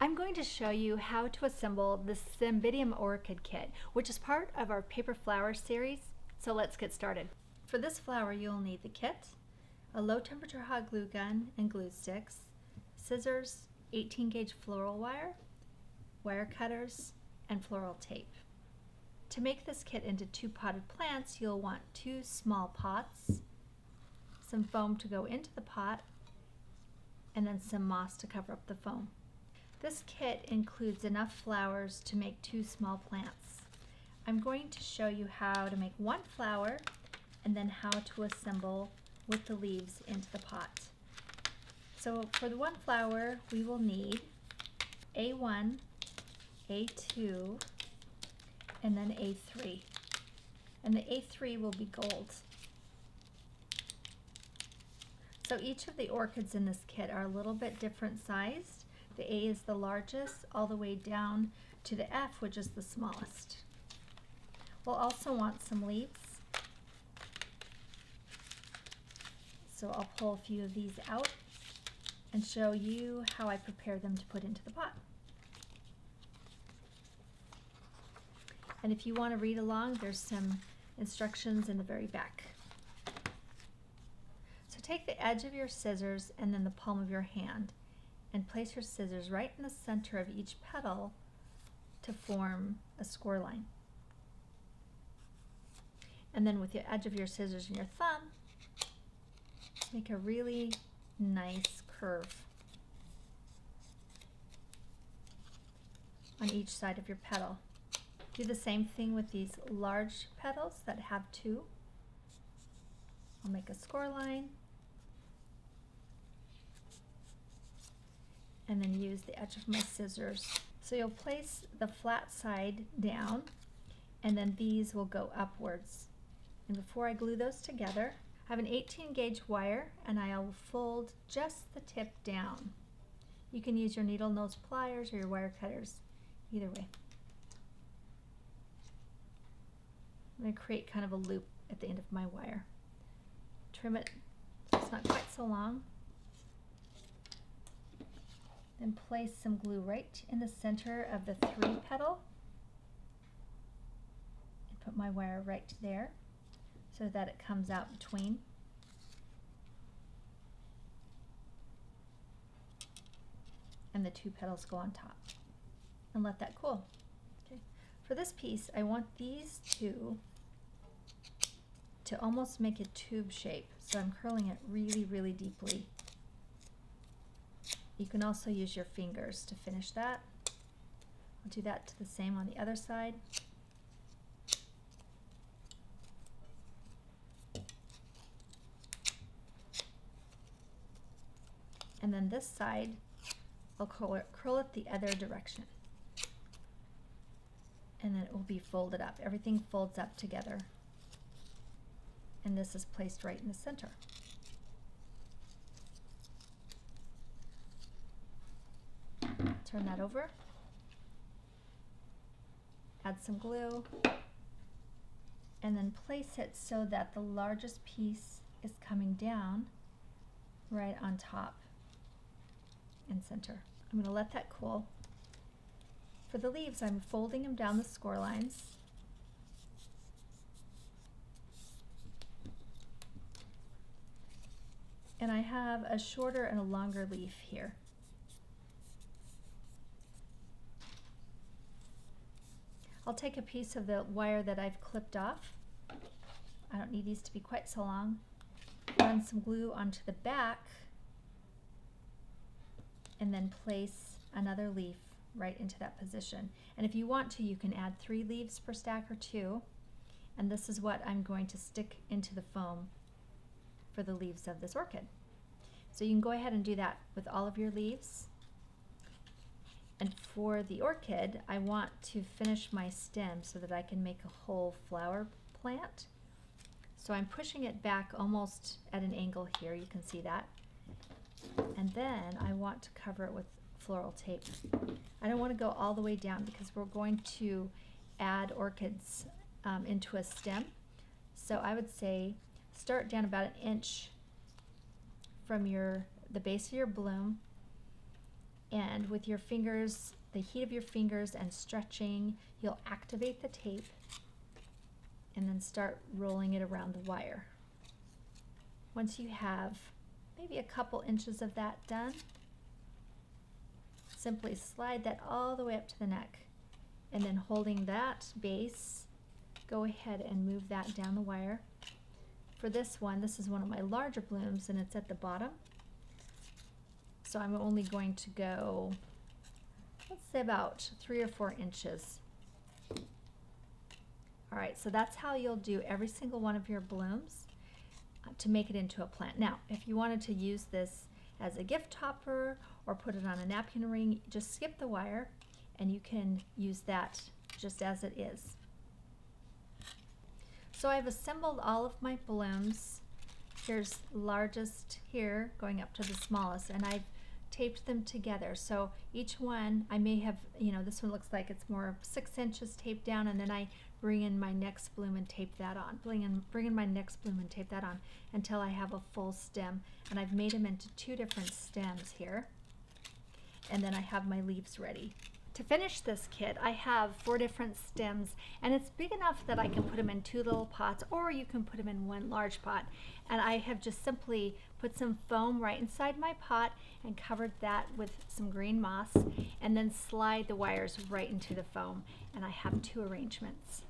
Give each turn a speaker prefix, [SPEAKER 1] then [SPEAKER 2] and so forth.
[SPEAKER 1] I'm going to show you how to assemble the Cymbidium Orchid kit, which is part of our paper flower series. So let's get started. For this flower, you'll need the kit, a low temperature hot glue gun and glue sticks, scissors, 18 gauge floral wire, wire cutters, and floral tape. To make this kit into 2 potted plants, you'll want 2 small pots, some foam to go into the pot, and then some moss to cover up the foam. This kit includes enough flowers to make 2 small plants. I'm going to show you how to make 1 flower and then how to assemble with the leaves into the pot. So for the 1 flower, we will need A1, A2, and then A3. And the A3 will be gold. So each of the orchids in this kit are a little bit different sized. The A is the largest, all the way down to the F, which is the smallest. We'll also want some leaves. So I'll pull a few of these out and show you how I prepare them to put into the pot. And if you want to read along, there's some instructions in the very back. So take the edge of your scissors and then the palm of your hand and place your scissors right in the center of each petal to form a score line. And then with the edge of your scissors and your thumb, make a really nice curve on each side of your petal. Do the same thing with these large petals that have 2. I'll make a score line and then use the edge of my scissors. So you'll place the flat side down and then these will go upwards. And before I glue those together, I have an 18 gauge wire and I'll fold just the tip down. You can use your needle nose pliers or your wire cutters, either way. I'm going to create kind of a loop at the end of my wire. Trim it so it's not quite so long. Then place some glue right in the center of the 3 petal. And put my wire right there so that it comes out between. And the 2 petals go on top. And let that cool. Okay. For this piece, I want these 2 to almost make a tube shape. So I'm curling it really, really deeply. You can also use your fingers to finish that. I'll do that to the same on the other side. And then this side, I'll curl it the other direction. And then it will be folded up. Everything folds up together. And this is placed right in the center. Turn that over. Add some glue. And then place it so that the largest piece is coming down right on top and center. I'm going to let that cool. For the leaves, I'm folding them down the score lines. And I have a shorter and a longer leaf here. I'll take a piece of the wire that I've clipped off. I don't need these to be quite so long. Run some glue onto the back and then place another leaf right into that position. And if you want to, you can add 3 leaves per stack or 2. And this is what I'm going to stick into the foam for the leaves of this orchid. So you can go ahead and do that with all of your leaves. And for the orchid, I want to finish my stem so that I can make a whole flower plant. So I'm pushing it back almost at an angle here, you can see that. And then I want to cover it with floral tape. I don't want to go all the way down because we're going to add orchids into a stem. So I would say start down about 1 inch from the base of your bloom And with your fingers, the heat of your fingers and stretching, you'll activate the tape and then start rolling it around the wire. Once you have maybe a couple inches of that done, simply slide that all the way up to the neck, and then holding that base, go ahead and move that down the wire. For this one, this is one of my larger blooms and it's at the bottom. So I'm only going to go, let's say about 3 or 4 inches. All right, so that's how you'll do every single one of your blooms to make it into a plant. Now, if you wanted to use this as a gift topper or put it on a napkin ring, just skip the wire and you can use that just as it is. So I've assembled all of my blooms. Here's largest here going up to the smallest, and I've taped them together. So each one, I may have, this one looks like it's more 6 inches taped down, and then I bring in my next bloom and tape that on. Bring in my next bloom and tape that on until I have a full stem. And I've made them into 2 different stems here. And then I have my leaves ready. To finish this kit, I have 4 different stems, and it's big enough that I can put them in 2 little pots, or you can put them in 1 large pot. And I have just simply put some foam right inside my pot and covered that with some green moss, and then slide the wires right into the foam, and I have 2 arrangements.